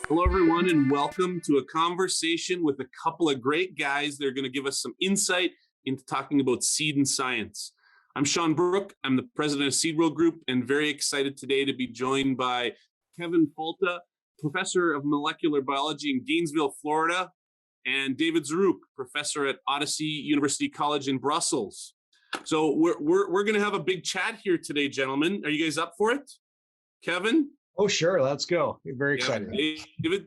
Hello, everyone, and welcome to a conversation with a couple of great guys. They're going to give us some insight into talking about seed and science. I'm Sean Brook. I'm the president of Seed World Group, and very excited today to be joined by Kevin Falta, professor of molecular biology in Gainesville, Florida, and David Zaruk, professor at Odyssey University College in Brussels. So we're going to have a big chat here today, gentlemen. Are you guys up for it? Kevin? Oh, sure. Let's go. We're very excited.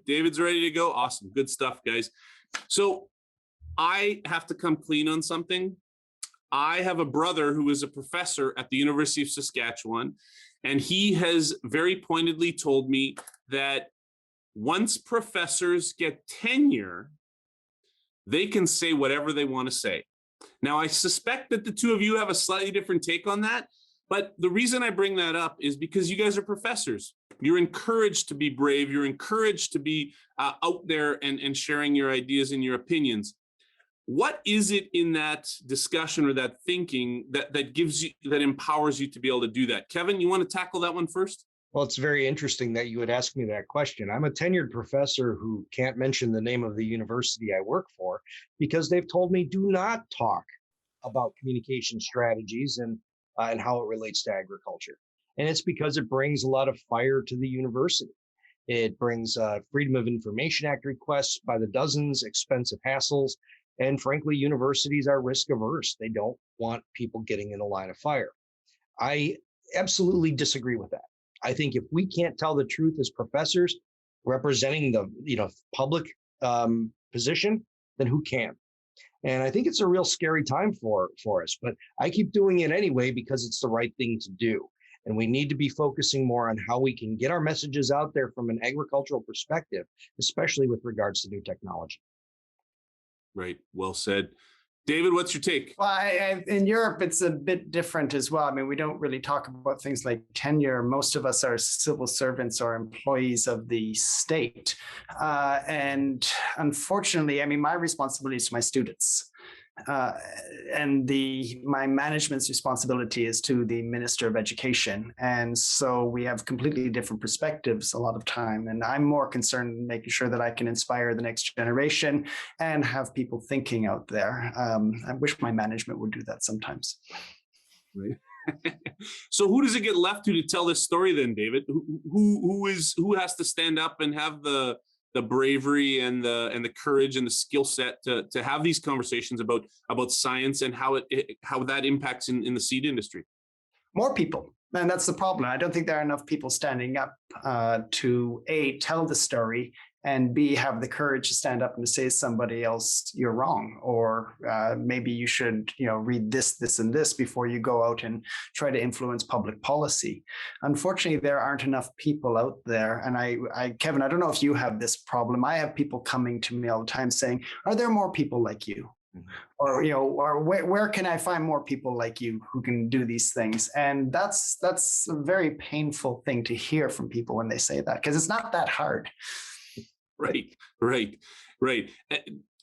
David's ready to go. Awesome. Good stuff, guys. So I have to come clean on something. I have a brother who is a professor at the University of Saskatchewan, and he has very pointedly told me that once professors get tenure, they can say whatever they want to say. Now, I suspect that the two of you have a slightly different take on that, but the reason I bring that up is because you guys are professors. You're encouraged to be brave. You're encouraged to be out there and sharing your ideas and your opinions. What is it in that discussion or that thinking that gives you, that empowers you to be able to do that? Kevin, you want to tackle that one first? Well, it's very interesting that you would ask me that question. I'm a tenured professor who can't mention the name of the university I work for because they've told me do not talk about communication strategies and how it relates to agriculture. And it's because it brings a lot of fire to the university. It brings Freedom of Information Act requests by the dozens, expensive hassles, and frankly, universities are risk averse. They don't want people getting in a line of fire. I absolutely disagree with that. I think if we can't tell the truth as professors representing the public position, then who can? And I think it's a real scary time for us, but I keep doing it anyway because it's the right thing to do. And we need to be focusing more on how we can get our messages out there from an agricultural perspective, especially with regards to new technology. Right. Well said. David, what's your take? Well, in Europe, it's a bit different as well. I mean, we don't really talk about things like tenure. Most of us are civil servants or employees of the state. And unfortunately, I mean, my responsibility is to my students. And my management's responsibility is to the Minister of Education. And so we have completely different perspectives a lot of time. And I'm more concerned in making sure that I can inspire the next generation and have people thinking out there. I wish my management would do that sometimes. Right. So who does it get left to tell this story then, David? Who has to stand up and have the bravery and the courage and the skill set to have these conversations about science and how that impacts in the seed industry? More people. And that's the problem. I don't think there are enough people standing up to A, tell the story, and B, have the courage to stand up and to say to somebody else, you're wrong, or maybe you should read this, and this before you go out and try to influence public policy. Unfortunately, there aren't enough people out there. And Kevin, I don't know if you have this problem. I have people coming to me all the time saying, are there more people like you? Mm-hmm. Or where can I find more people like you who can do these things? And that's a very painful thing to hear from people when they say that, because it's not that hard. Right.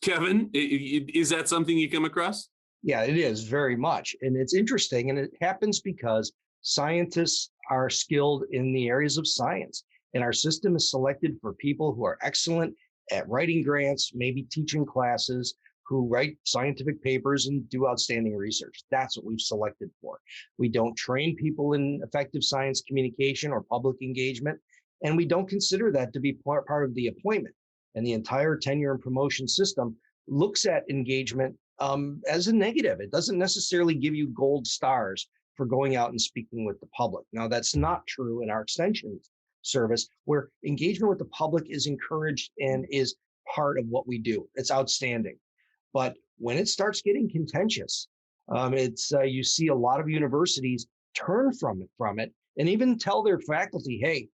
Kevin, is that something you come across? Yeah, it is very much. And it's interesting. And it happens because scientists are skilled in the areas of science. And our system is selected for people who are excellent at writing grants, maybe teaching classes, who write scientific papers and do outstanding research. That's what we've selected for. We don't train people in effective science communication or public engagement. And we don't consider that to be part of the appointment. And the entire tenure and promotion system looks at engagement as a negative. It doesn't necessarily give you gold stars for going out and speaking with the public. Now, that's not true in our extension service, where engagement with the public is encouraged and is part of what we do. It's outstanding. But when it starts getting contentious, you see a lot of universities turn from it and even tell their faculty, hey,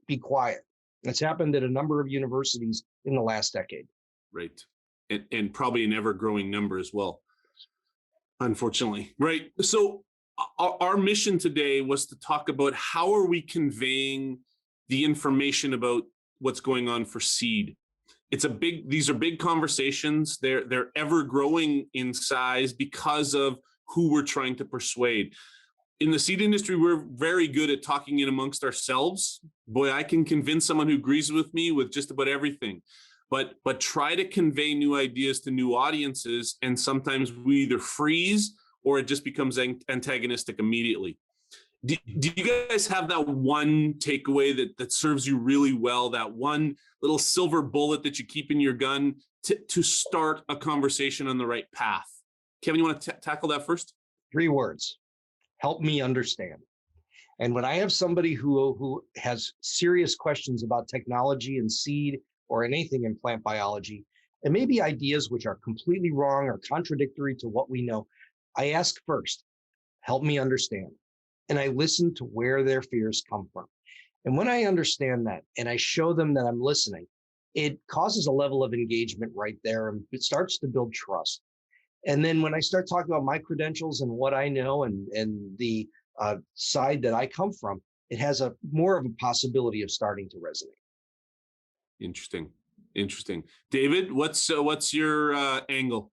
be quiet. That's happened at a number of universities in the last decade. Right. And probably an ever-growing number as well, unfortunately. Right. So our mission today was to talk about how are we conveying the information about what's going on for seed. These are big conversations. They're ever growing in size because of who we're trying to persuade. in the seed industry, we're very good at talking in amongst ourselves. Boy, I can convince someone who agrees with me with just about everything, but try to convey new ideas to new audiences, and sometimes we either freeze or it just becomes antagonistic immediately. Do you guys have that one takeaway that serves you really well, that one little silver bullet that you keep in your gun to start a conversation on the right path? Kevin, you want to tackle that first? 3 words: help me understand. And when I have somebody who has serious questions about technology and seed or anything in plant biology, and maybe ideas which are completely wrong or contradictory to what we know, I ask first, help me understand. And I listen to where their fears come from. And when I understand that and I show them that I'm listening, it causes a level of engagement right there, and it starts to build trust. And then when I start talking about my credentials and what I know and the side that I come from, it has a more of a possibility of starting to resonate. Interesting. David, what's your angle?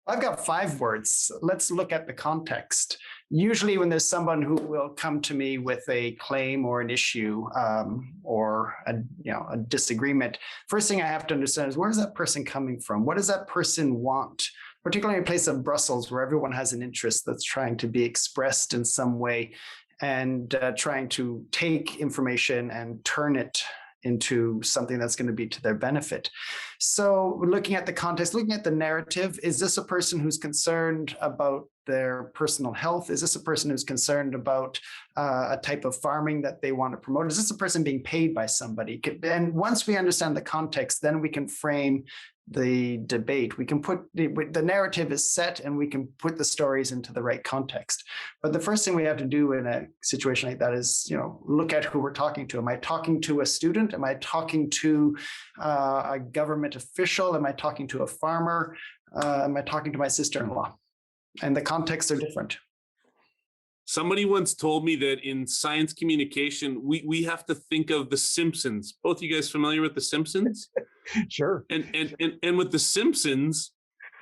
I've got 5 words. Let's look at the context. Usually when there's someone who will come to me with a claim or an issue or a disagreement, first thing I have to understand is, where is that person coming from? What does that person want? Particularly in a place of Brussels, where everyone has an interest that's trying to be expressed in some way, and trying to take information and turn it into something that's going to be to their benefit. So looking at the context, looking at the narrative, is this a person who's concerned about their personal health? Is this a person who's concerned about a type of farming that they want to promote? Is this a person being paid by somebody? And once we understand the context, then we can frame the debate. We can put the narrative is set, and we can put the stories into the right context. But the first thing we have to do in a situation like that is, look at who we're talking to. Am I talking to a student? Am I talking to a government official? Am I talking to a farmer? Am I talking to my sister-in-law? And the contexts are different. Somebody once told me that in science communication, we have to think of The Simpsons. Both you guys familiar with The Simpsons? Sure. And with The Simpsons,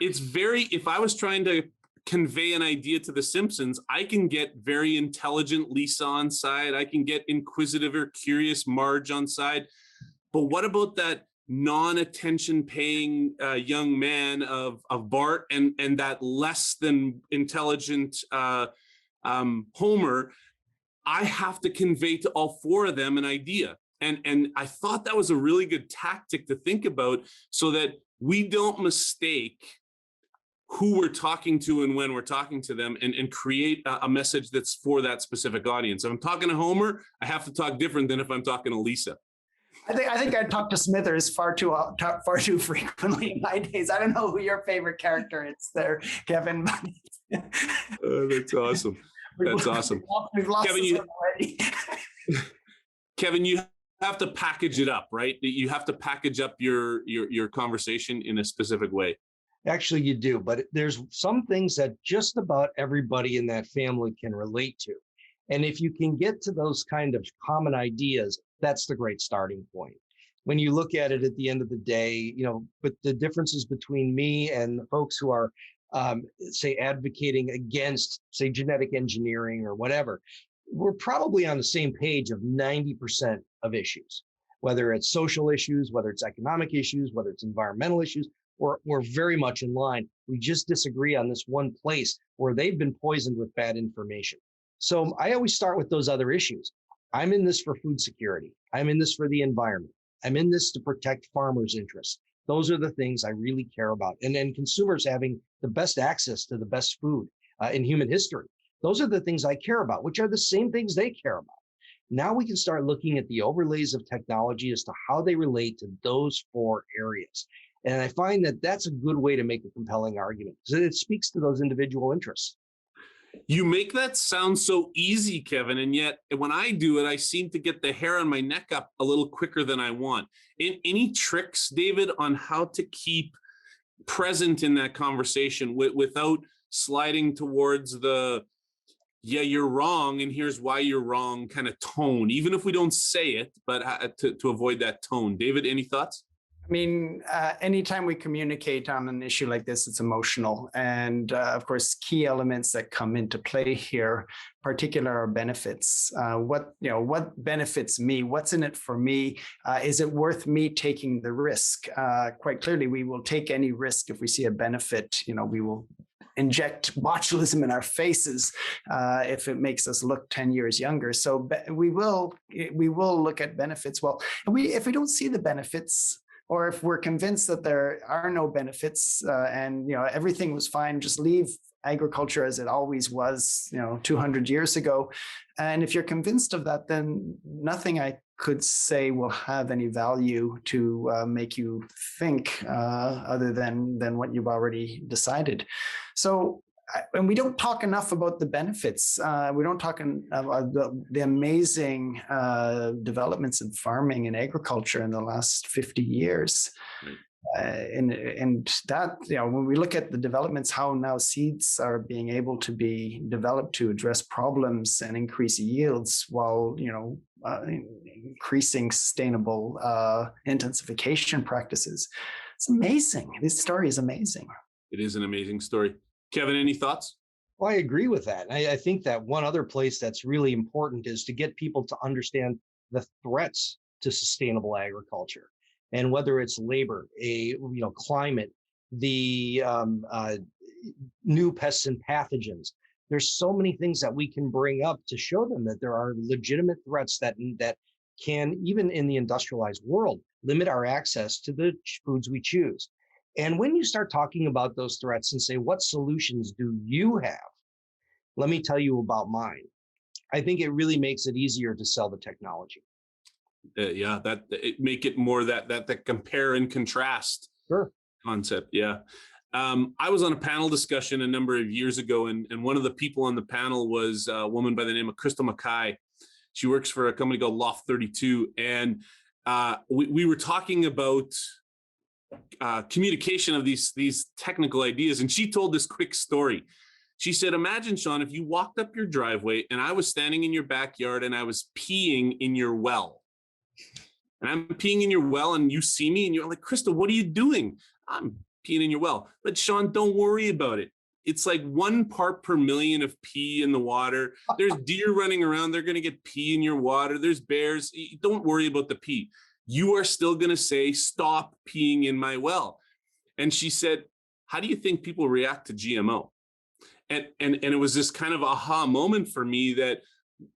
it's if I was trying to convey an idea to The Simpsons, I can get very intelligent Lisa on side. I can get inquisitive or curious Marge on side. But what about that non-attention paying young man of Bart and that less than intelligent Homer? I have to convey to all 4 of them an idea. And I thought that was a really good tactic to think about, so that we don't mistake who we're talking to and when we're talking to them, and create a message that's for that specific audience. If I'm talking to Homer, I have to talk different than if I'm talking to Lisa. I think I talk to Smithers far too frequently in my days. I don't know who your favorite character is there, Kevin. That's awesome. That's awesome. We've lost Kevin, already. Kevin, you have to package it up, right? You have to package up your conversation in a specific way. Actually, you do, but there's some things that just about everybody in that family can relate to. And if you can get to those kind of common ideas, that's the great starting point. When you look at it at the end of the day, but the differences between me and the folks who are, say, advocating against, say, genetic engineering or whatever, we're probably on the same page of 90% of issues, whether it's social issues, whether it's economic issues, whether it's environmental issues. We're very much in line. We just disagree on this one place where they've been poisoned with bad information. So I always start with those other issues. I'm in this for food security. I'm in this for the environment. I'm in this to protect farmers' interests. Those are the things I really care about. And then consumers having the best access to the best food in human history. Those are the things I care about, which are the same things they care about. Now we can start looking at the overlays of technology as to how they relate to those 4 areas. And I find that that's a good way to make a compelling argument, because it speaks to those individual interests. You make that sound so easy, Kevin, and yet when I do it, I seem to get the hair on my neck up a little quicker than I want. Any tricks, David, on how to keep present in that conversation without sliding towards the, yeah, you're wrong, and here's why you're wrong kind of tone, even if we don't say it, but to avoid that tone? David, any thoughts? I mean, anytime we communicate on an issue like this, it's emotional. And of course, key elements that come into play here, particular are benefits. What benefits me? What's in it for me? Is it worth me taking the risk? Quite clearly, we will take any risk if we see a benefit. We will inject botulism in our faces if it makes us look 10 years younger. So we will look at benefits. Well, if we don't see the benefits, or if we're convinced that there are no benefits and everything was fine, just leave agriculture as it always was 200 years ago. And if you're convinced of that, then nothing I could say will have any value to make you think other than what you've already decided. So, and we don't talk enough about the benefits. We don't talk about the amazing developments in farming and agriculture in the last 50 years. Right. And that, when we look at the developments, how now seeds are being able to be developed to address problems and increase yields while, increasing sustainable intensification practices. It's amazing. This story is amazing. It is an amazing story. Kevin, any thoughts? Well, I agree with that. I think that one other place that's really important is to get people to understand the threats to sustainable agriculture, and whether it's labor, climate, the new pests and pathogens. There's so many things that we can bring up to show them that there are legitimate threats that can, even in the industrialized world, limit our access to the foods we choose. And when you start talking about those threats and say, what solutions do you have? Let me tell you about mine. I think it really makes it easier to sell the technology. Make it more that compare and contrast concept. Yeah. I was on a panel discussion a number of years ago, and one of the people on the panel was a woman by the name of Crystal Mackay. She works for a company called Loft 32. And we were talking about communication of these technical ideas. And she told this quick story. She said, imagine, Sean, if you walked up your driveway and I was standing in your backyard and I was peeing in your well. And I'm peeing in your well and you see me and you're like, Crystal, what are you doing? I'm peeing in your well. But Sean, don't worry about it. It's like 1 part per million of pee in the water. There's deer running around. They're going to get pee in your water. There's bears. Don't worry about the pee. You are still going to say, stop peeing in my well. And she said, how do you think people react to GMO? And it was this kind of aha moment for me that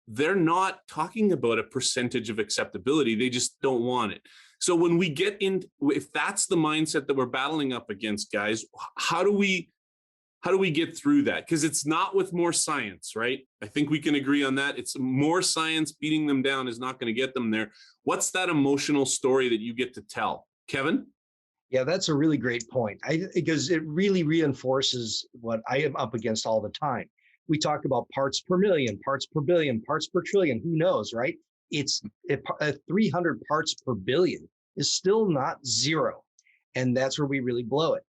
they're not talking about a percentage of acceptability. They just don't want it. So when we get in, if that's the mindset that we're battling up against, guys, how do we get through that? Because it's not with more science, right? I think we can agree on that. It's more science. Beating them down is not going to get them there. What's that emotional story that you get to tell? Kevin? Yeah, that's a really great point. Because it really reinforces what I am up against all the time. We talk about parts per million, parts per billion, parts per trillion. Who knows, right? It's 300 parts per billion is still not zero. And that's where we really blow it.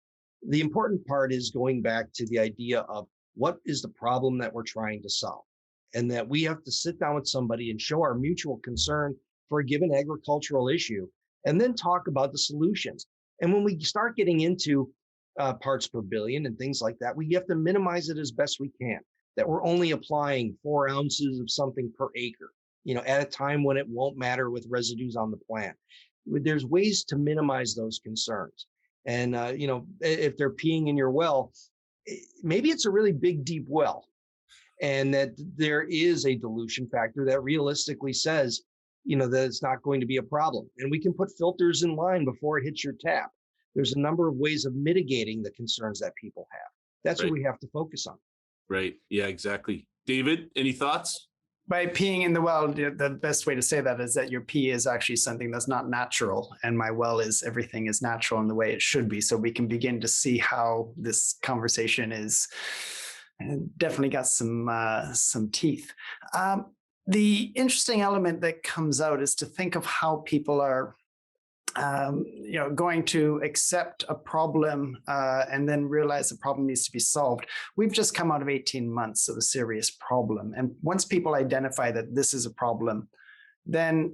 The important part is going back to the idea of what is the problem that we're trying to solve, and that we have to sit down with somebody and show our mutual concern for a given agricultural issue, and then talk about the solutions. And when we start getting into parts per billion and things like that, we have to minimize it as best we can, that we're only applying 4 ounces of something per acre, at a time when it won't matter with residues on the plant. There's ways to minimize those concerns. And, if they're peeing in your well, maybe it's a really big, deep well, and that there is a dilution factor that realistically says, that it's not going to be a problem. And we can put filters in line before it hits your tap. There's a number of ways of mitigating the concerns that people have. That's what we have to focus on. Right. Yeah, exactly. David, any thoughts? By peeing in the well, the best way to say that is that your pee is actually something that's not natural, and my well is everything is natural in the way it should be. So we can begin to see how this conversation is definitely got some teeth. The interesting element that comes out is to think of how people are going to accept a problem and then realize the problem needs to be solved. We've just come out of 18 months of a serious problem. And once people identify that this is a problem, then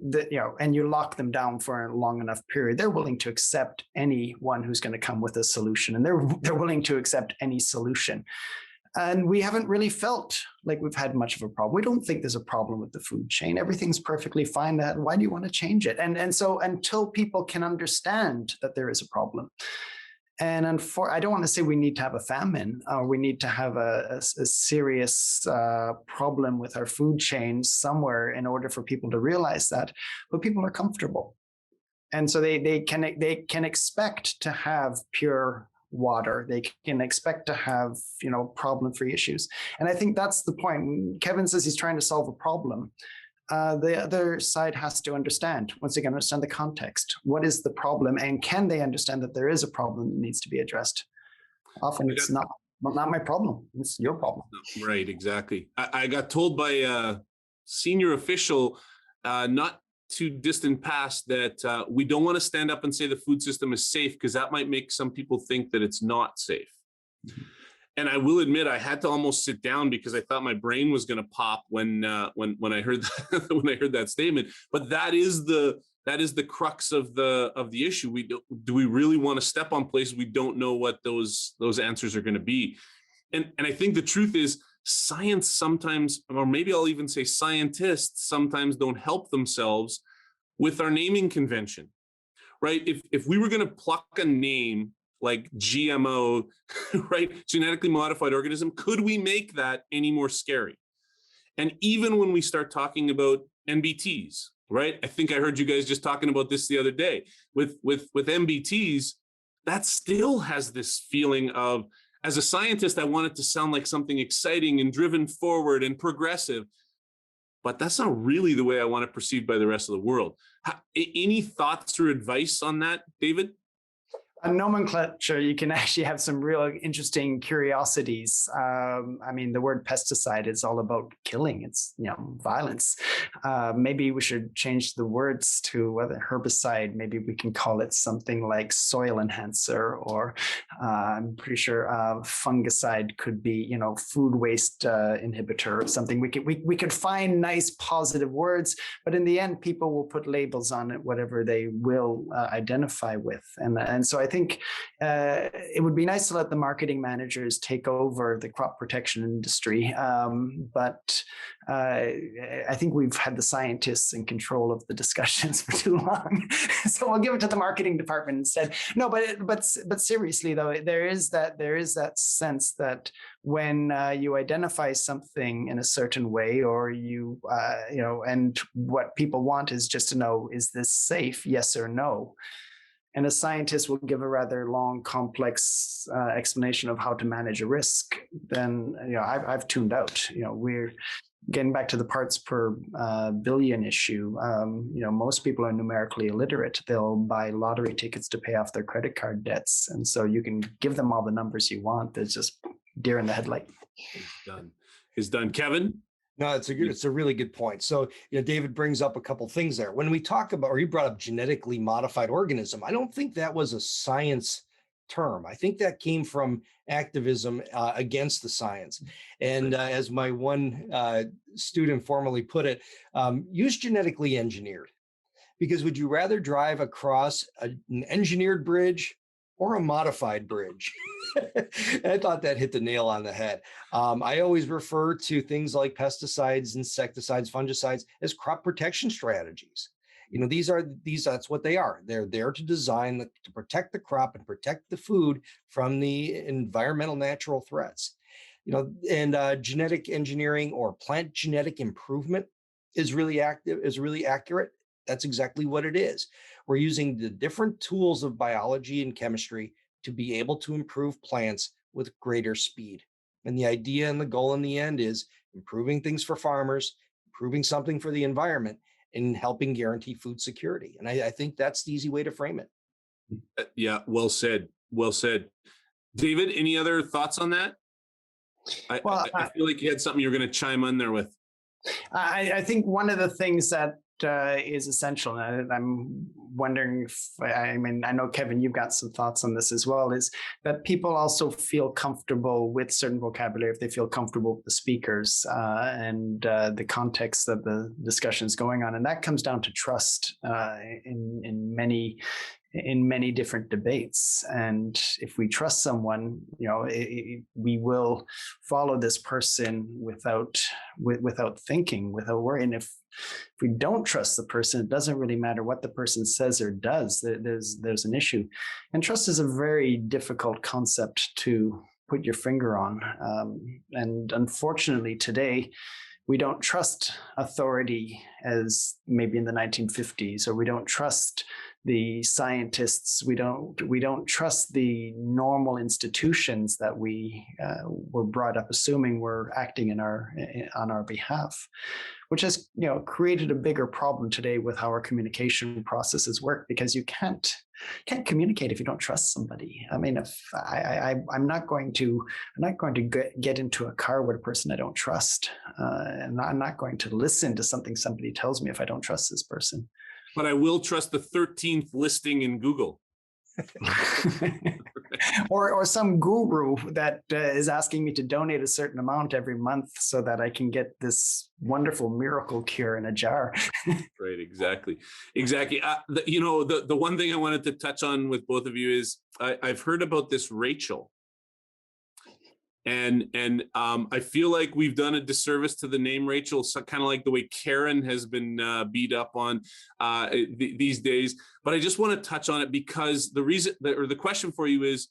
and you lock them down for a long enough period, they're willing to accept anyone who's going to come with a solution, and they're willing to accept any solution. And we haven't really felt like we've had much of a problem. We don't think there's a problem with the food chain. Everything's perfectly fine. Why do you want to change it? And so until people can understand that there is a problem, and I don't want to say we need to have a famine or we need to have a serious problem with our food chain somewhere in order for people to realize that, but people are comfortable. And so they can expect to have pure water. They can expect to have, problem-free issues. And I think that's the point. When Kevin says he's trying to solve a problem, the other side has to understand, once again, understand the context. What is the problem? And can they understand that there is a problem that needs to be addressed? Often it's not my problem. It's your problem. Right, exactly. I got told by a senior official not too distant past that we don't want to stand up and say the food system is safe because that might make some people think that it's not safe. And I will admit, I had to almost sit down because I thought my brain was going to pop when I heard that, when I heard that statement. But that is the crux of the issue. Do we really want to step on places we don't know what those answers are going to be? And I think the truth is, science sometimes, or maybe I'll even say scientists sometimes don't help themselves with our naming convention, right? If we were going to pluck a name like GMO, right, genetically modified organism, could we make that any more scary? And even when we start talking about NBTs, right? I think I heard you guys just talking about this the other day with NBTs, that still has this feeling of, as a scientist, I want it to sound like something exciting and driven forward and progressive, but that's not really the way I want it perceived by the rest of the world. Any thoughts or advice on that, David? On nomenclature, you can actually have some real interesting curiosities. The word pesticide is all about killing. It's violence. Maybe we should change the words to whether herbicide. Maybe we can call it something like soil enhancer, or I'm pretty sure fungicide could be food waste inhibitor or something. We could find nice positive words, but in the end, people will put labels on it, whatever they will identify with, and so I think it would be nice to let the marketing managers take over the crop protection industry. But I think we've had the scientists in control of the discussions for too long. So we'll give it to the marketing department instead. No, but seriously though, there is that sense that when you identify something in a certain way, or and what people want is just to know, is this safe? Yes or no? And a scientist will give a rather long, complex explanation of how to manage a risk. Then, I've tuned out. We're getting back to the parts per billion issue. Most people are numerically illiterate. They'll buy lottery tickets to pay off their credit card debts, and so you can give them all the numbers you want. There's just deer in the headlight. It's done. Kevin? No, it's a really good point. So, David brings up a couple things there. When we talk about, or you brought up genetically modified organism, I don't think that was a science term. I think that came from activism against the science. And as my one student formerly put it, use genetically engineered. Because would you rather drive across an engineered bridge or a modified bridge? And I thought that hit the nail on the head. I always refer to things like pesticides, insecticides, fungicides as crop protection strategies. That's what they are. They're there to to protect the crop and protect the food from the environmental natural threats. And genetic engineering or plant genetic improvement is really accurate. That's exactly what it is. We're using the different tools of biology and chemistry to be able to improve plants with greater speed. And the idea and the goal in the end is improving things for farmers, improving something for the environment, and helping guarantee food security. And I think that's the easy way to frame it. Yeah, well said. Well said. David, any other thoughts on that? I feel like you had something you're going to chime in there with. I think one of the things that is essential. And I'm wondering if, I mean, I know, Kevin, you've got some thoughts on this as well, is that people also feel comfortable with certain vocabulary if they feel comfortable with the speakers and the context that the discussion is going on. And that comes down to trust in many different debates. And if we trust someone, we will follow this person without thinking, without worrying. If we don't trust the person, it doesn't really matter what the person says or does. There's an issue. And trust is a very difficult concept to put your finger on. And unfortunately today, we don't trust authority as maybe in the 1950s, or we don't trust the scientists. We don't trust the normal institutions that we were brought up assuming were acting on our behalf, which has created a bigger problem today with how our communication processes work, because you can't communicate if you don't trust somebody. I mean, if I'm not going to get into a car with a person I don't trust, and I'm not going to listen to something somebody tells me if I don't trust this person. But I will trust the 13th listing in Google. or some guru that is asking me to donate a certain amount every month so that I can get this wonderful miracle cure in a jar. Right, exactly. The one thing I wanted to touch on with both of you is I've heard about this Rachel. And I feel like we've done a disservice to the name Rachel, so kind of like the way Karen has been beat up on these days. But I just want to touch on it because the question for you is,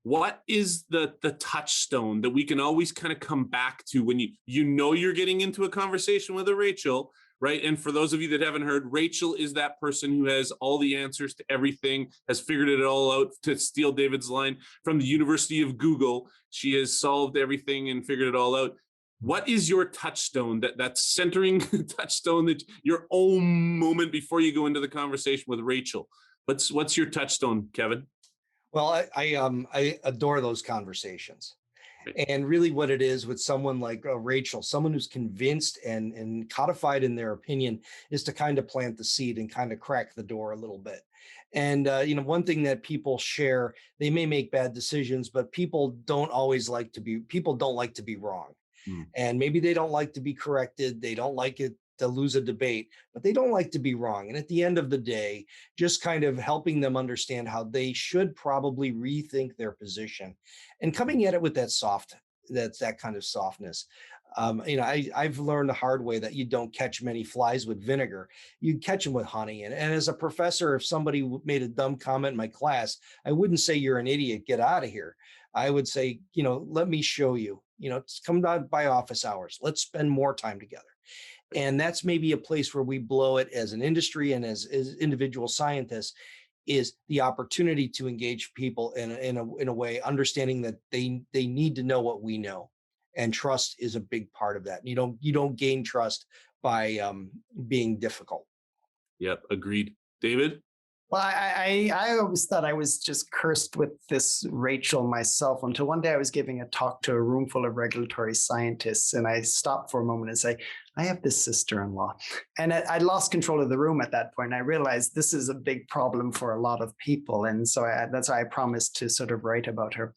what is the touchstone that we can always kind of come back to when you're getting into a conversation with a Rachel, right? And for those of you that haven't heard, Rachel is that person who has all the answers to everything, has figured it all out, to steal David's line, from the University of Google. She has solved everything and figured it all out. What is your touchstone, that centering touchstone, that your own moment before you go into the conversation with Rachel? What's your touchstone, Kevin? Well, I adore those conversations. And really what it is with someone like Rachel, someone who's convinced and codified in their opinion, is to kind of plant the seed and kind of crack the door a little bit. And, one thing that people share, they may make bad decisions, but people don't like to be wrong. And maybe they don't like to be corrected. They don't like it to lose a debate, but they don't like to be wrong. And at the end of the day, just kind of helping them understand how they should probably rethink their position and coming at it with that kind of softness. I've learned the hard way that you don't catch many flies with vinegar. You catch them with honey. And as a professor, if somebody made a dumb comment in my class, I wouldn't say you're an idiot, get out of here. I would say, let me show you, come down by office hours. Let's spend more time together. And that's maybe a place where we blow it as an industry and as individual scientists, is the opportunity to engage people in a way, understanding that they need to know what we know, and trust is a big part of that. You don't gain trust by being difficult. Yep, agreed. David? Well, I always thought I was just cursed with this Rachel myself, until one day I was giving a talk to a room full of regulatory scientists, and I stopped for a moment and say, I have this sister-in-law. And I lost control of the room at that point. I realized this is a big problem for a lot of people. And so that's why I promised to sort of write about her.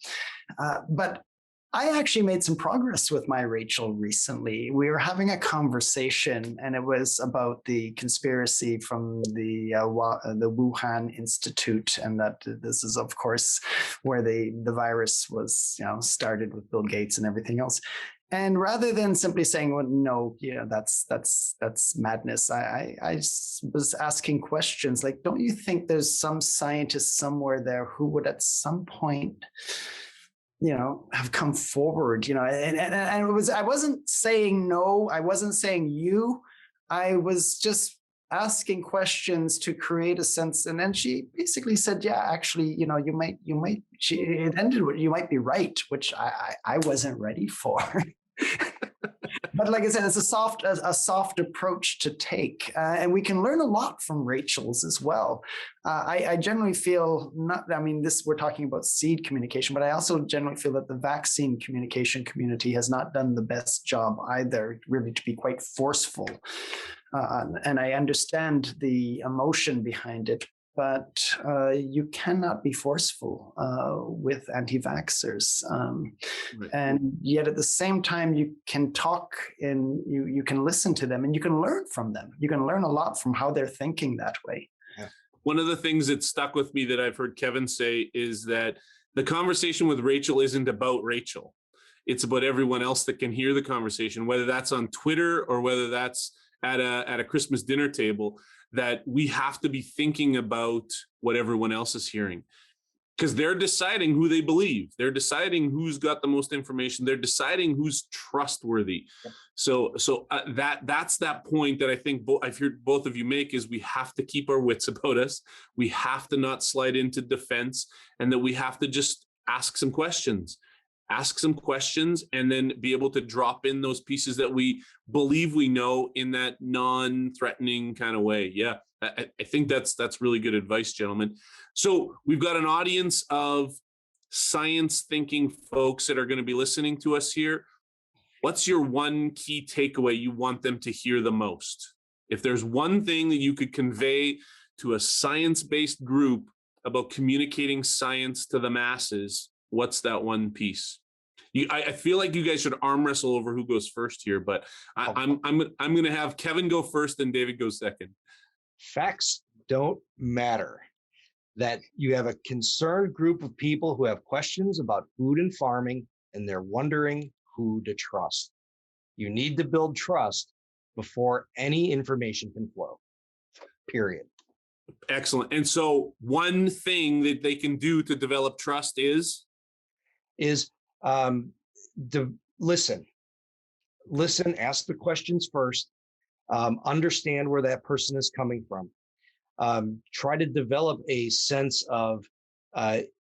But I actually made some progress with my Rachel recently. We were having a conversation, and it was about the conspiracy from the Wuhan Institute, and that this is, of course, where the virus was, started with Bill Gates and everything else. And rather than simply saying, well, no, that's madness, I was asking questions like, don't you think there's some scientist somewhere there who would at some point have come forward, and I wasn't saying no, I wasn't saying you, I was just asking questions to create a sense. And then she basically said, yeah, actually, you might, it ended with, you might be right, which I wasn't ready for. But like I said, it's a soft approach to take, and we can learn a lot from Rachel's as well. I generally feel we're talking about seed communication, but I also generally feel that the vaccine communication community has not done the best job either, really, to be quite forceful. and I understand the emotion behind it. But you cannot be forceful with anti-vaxxers, Right. and yet at the same time you can talk and you can listen to them and you can learn from them. You can learn a lot from how they're thinking that way. One of the things that stuck with me that I've heard Kevin say is that the conversation with Rachel isn't about Rachel. It's about everyone else that can hear the conversation, whether that's on Twitter or whether that's at a Christmas dinner table, that we have to be thinking about what everyone else is hearing, because they're deciding who they believe. They're deciding who's got the most information. They're deciding who's trustworthy. So that's that point that I think I've heard both of you make, is we have to keep our wits about us. We have to not slide into defense, and that we have to just ask some questions, and then be able to drop in those pieces that we believe we know in that non-threatening kind of way. Yeah, I think that's really good advice, gentlemen. So we've got an audience of science thinking folks that are going to be listening to us here. What's your one key takeaway you want them to hear the most? If there's one thing that you could convey to a science-based group about communicating science to the masses, what's that one piece? I feel like you guys should arm wrestle over who goes first here, but I'm going to have Kevin go first and David go second. Facts don't matter. That you have a concerned group of people who have questions about food and farming, and they're wondering who to trust. You need to build trust before any information can flow. Period. Excellent. And so one thing that they can do to develop trust is listen, ask the questions first, understand where that person is coming from. Try to develop a sense of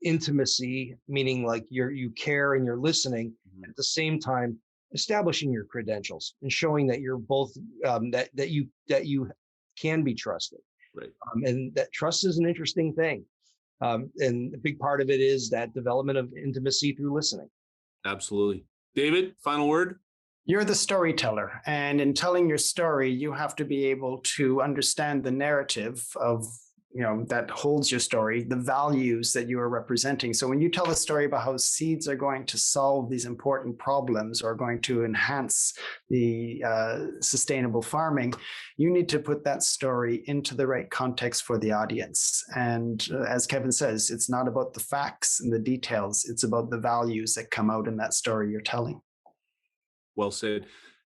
intimacy, meaning like you care and you're listening. Mm-hmm. At the same time, establishing your credentials and showing that you're both that you can be trusted. Right. And that trust is an interesting thing. And a big part of it is that development of intimacy through listening. Absolutely. David, final word? You're the storyteller. And in telling your story, you have to be able to understand the narrative of, that holds your story, the values that you are representing. So when you tell a story about how seeds are going to solve these important problems or going to enhance the sustainable farming, you need to put that story into the right context for the audience. And as Kevin says, it's not about the facts and the details. It's about the values that come out in that story you're telling. Well said.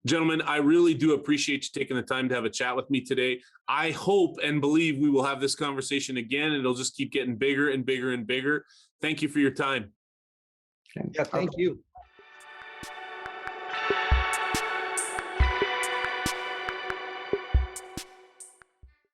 Gentlemen, I really do appreciate you taking the time to have a chat with me today. I hope and believe we will have this conversation again, and it'll just keep getting bigger and bigger and bigger. Thank you for your time. Yeah, thank you.